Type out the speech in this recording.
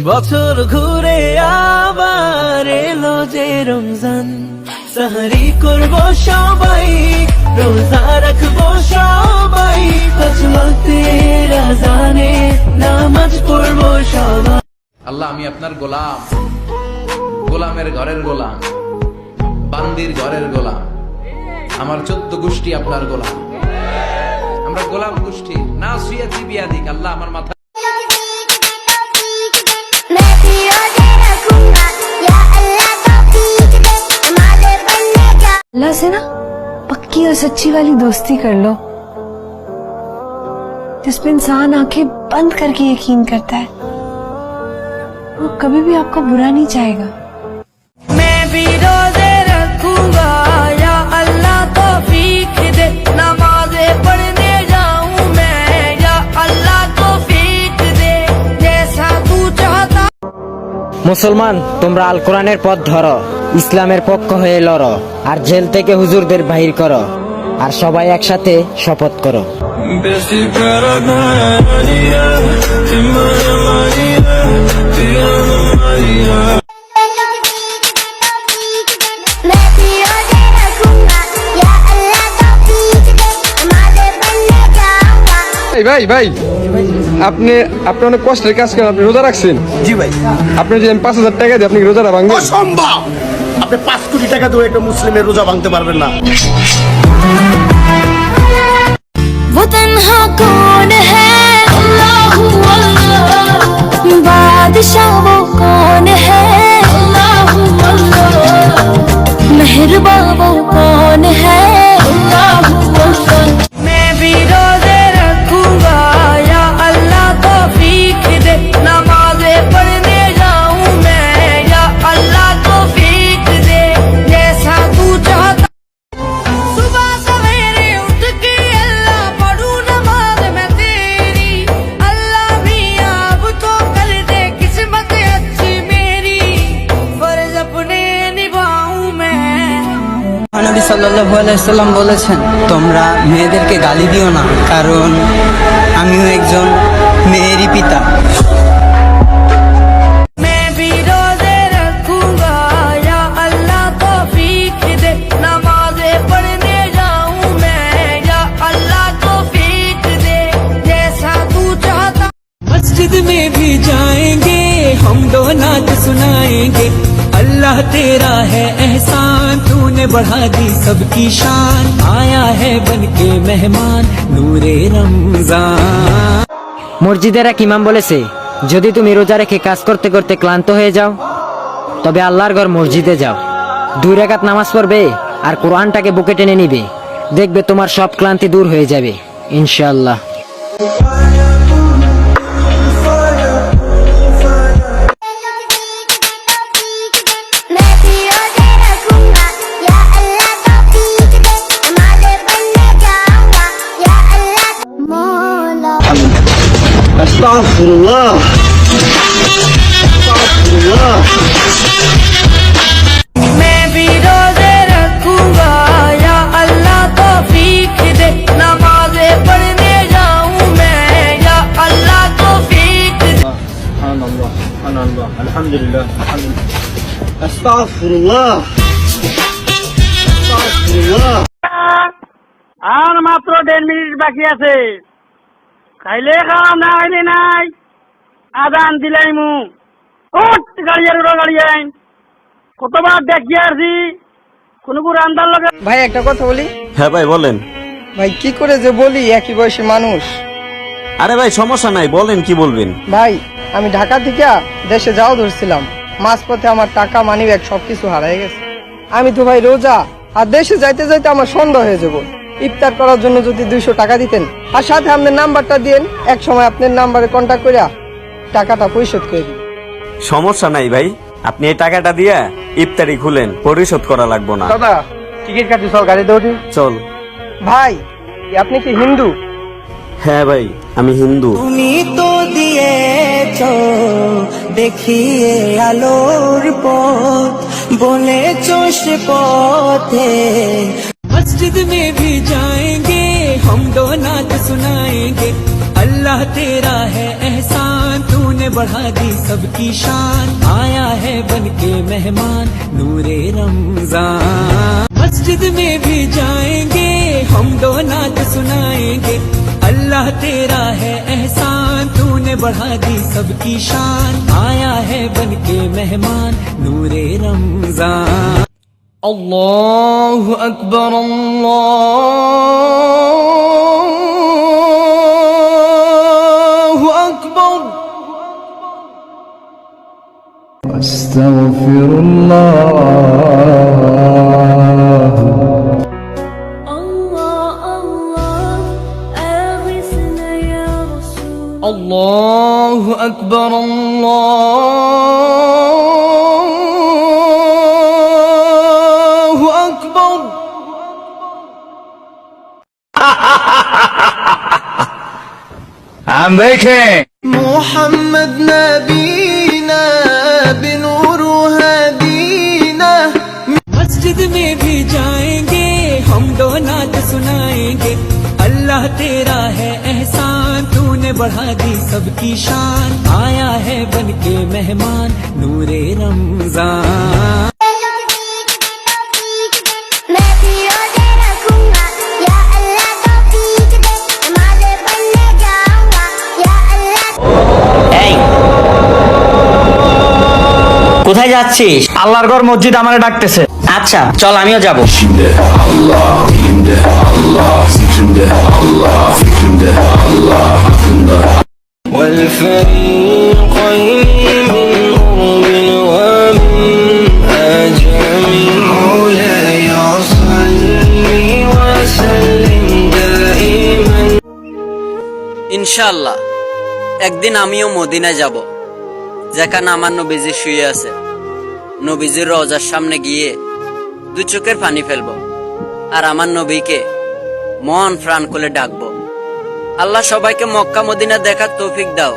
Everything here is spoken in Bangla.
বছর ঘুরে আবার এলো যে রমজান, সাহারি করব সবাই, রোজা রাখবো সবাই, পাঁচ ওয়াক্তের আযানে নামাজ পড়বো সবাই। আল্লাহ, আমি আপনার গোলাম, গোলামের ঘরের গোলাম, বান্দির ঘরের গোলাম। আমার 14 গোষ্ঠী আপনার গোলাম, আমরা গোলাম গোষ্ঠী। না সুয়াতি বিয়াদিক। আল্লাহ আমার মাথা अल्लाह से ना पक्की और सच्ची वाली दोस्ती कर लो, जिसमें इंसान आंखें बंद करके यकीन करता है, वो कभी भी आपका बुरा नहीं चाहेगा। मैं भी रोजे रखूंगा या अल्लाह तौफीक दे, नमाज़े पढ़ने जाऊं मैं या अल्लाह तौफीक दे, जैसा तू चाहता। মুসলমান, তোমরা আল কোরআনের পথ ধরো, ইসলামের পক্ষ হয়ে লড়ো, আর জেল থেকে হুজুরদের বাহির করো, আর সবাই একসাথে শপথ করো। ভাই ভাই আপনি অনেক কষ্টের কাজ করেন, আপনি রোজা রাখছেন? জি ভাই। আপনি যদি 5,000 টাকা দিয়ে আপনি রোজাটা ভাঙবেন? অসম্ভব। আপনি 5 কোটি টাকা দিয়ে একটা মুসলিমের রোজা ভাঙতে পারবেন না। वो तन्हा कौन है, अल्लाहू अल्लाह, बादशाह वो कौन है, अल्लाहू अल्लाह, मेहरबान वो कौन है, अल्लाहू अल्लाह। मैं भी रोजे रखूंगा या अल्लाह तौफीक दे, नमाज़े पढ़ने जाऊं मैं या अल्लाह तौफीक दे, जैसा तू चाहता। सुबह सवेरे उठ के अल्लाह पढ़ूं नमाज मैं तेरी, अल्लाह भी अब तो कर दे किस्मत अच्छी मेरी, फर्ज अपने निभाऊं मैं। নবী সাল্লাল্লাহু আলাইহি সাল্লাম বলেছেন, তোমরা মেয়েদেরকে গালি দিও না, কারণ আমিও একজন মেয়েরই পিতা। मैं भी रोजे रखूंगा या अल्लाह तौफीक दे, नमाज़े पढ़ने जाऊं मैं या अल्लाह तौफीक दे, जैसा तू चाहता। मस्जिद में भी जाएंगे हम, दो नात सुनाएंगे, अल्लाह तेरा है एहसान, तूने बढ़ा दी सबकी शान, आया है बन के मेहमान नूरे रमजान। মসজিদের এক ইমাম বলেছে, যদি তুমি রোজা রেখে কাজ করতে করতে ক্লান্ত হয়ে যাও, তবে আল্লাহর ঘর মসজিদে যাও, 2 রাকাত নামাজ পড়বে আর কোরআনটাকে বুকে টেনে নিবে, দেখবে তোমার সব ক্লান্তি দূর হয়ে যাবে ইনশাআল্লাহ। मैं भी रोजे रखूंगा या अल्लाह तौफीक दे, नमाज़े पढ़ने जाऊंगा या अल्लाह मौला। আস্তাগফিরুল্লাহ, আস্তাগফিরুল্লাহ। मैं भी रोजे रखूंगा या अल्लाह तौफीक दे, नमाज़े पढ़ने जाऊं मैं या अल्लाह तौफीक दे। সুবহানাল্লাহ, সুবহানাল্লাহ, আলহামদুলিল্লাহ, আলহামদুলিল্লাহ। আস্তাগফিরুল্লাহ, আস্তাগফিরুল্লাহ। আর মাত্র 1.5 মিনিট বাকি আছে, খাইলে খাওয়া না খাইলে নাই, আজান দিলাই মু উঠ গাড়ি আর গাড়ি আইন, কতবার দেখি আসি কোন রান্দার লগে। ভাই একটা কথা বলি। হ্যাঁ ভাই বলেন। ভাই কি করে যে বলি, একই বয়সী মানুষ। আরে ভাই সমস্যা নাই, বলেন কি বলবেন। ভাই আমি ঢাকা থেকে দেশে যাওয়া ধরছিলাম, মাঝপথে আমার টাকা মানিব্যাগ সবকিছু হারিয়ে গেছে। আমি তো ভাই রোজা, আর দেশে যাইতে যাইতে আমার সন্ধ্যা হয়ে যাব। ইফতার করার জন্য যদি 200 টাকা দিতেন, আর সাথে আপনার নাম্বারটা দিন, এক সময় আপনার নাম্বারে কন্ট্যাক্ট করে টাকাটা পরিশোধ করে দিন। সমস্যা নাই ভাই, আপনি এই টাকাটা দিয়া ইফতারি খুলেন, পরিশোধ করা লাগবো না। দাদা টিকিট কাটি, চল গাড়ি দৌড়ি চল। ভাই আপনি কি হিন্দু? হ্যাঁ ভাই আমি হিন্দু। তুমি তো দিয়েছো দেখিয়ে আলোর পথ, বলেছো সে পথে। मस्जिद में भी जाएंगे हम, दो नात सुनाएंगे, अल्लाह अल्लाह तेरा है एहसान, तूने बढ़ा दी सबकी शान, आया है बन के मेहमान नूरे रमजान। मस्जिद में भी जाएंगे हम दो नात सुनाएंगे, अल्लाह तेरा है एहसान, तूने बढ़ा दी सबकी शान, आया है बन के मेहमान नूरे रमजान। अल्लाहु अकबर अल्लाहु अकबर। अल्लाहु अकबर अल्लाहु अकबर। हम देखें मोहम्मद नबीना बिनूर हदीना। मस्जिद में भी जाएंगे हम दो नात सुनाएंगे, अल्लाह तेरा है एहसान, तूने बढ़ा दी सबकी शान, आया है बन के मेहमान नूरे रमजान। मैं भी रोजे रखूंगा या अल्लाह तौफीक दे, नमाज़ें पढ़ने जाऊंगा या अल्लाह। কোথায় যাচ্ছিস? আল্লাহর ঘর মসজিদ আমারে ডাকতেছে। আচ্ছা চল আমিও যাব। ইনশাআল্লাহ একদিন আমিও মদিনায় যাব, যেখানে আমার নবীজি শুয়ে আছে। নবীজির রওজার সামনে গিয়ে দু চোখের পানি ফেলবো আর আমার নবীকে মন প্রাণ খুলে ডাকবো। আল্লাহ সবাইকে মক্কা মদিনা দেখার তৌফিক দাও।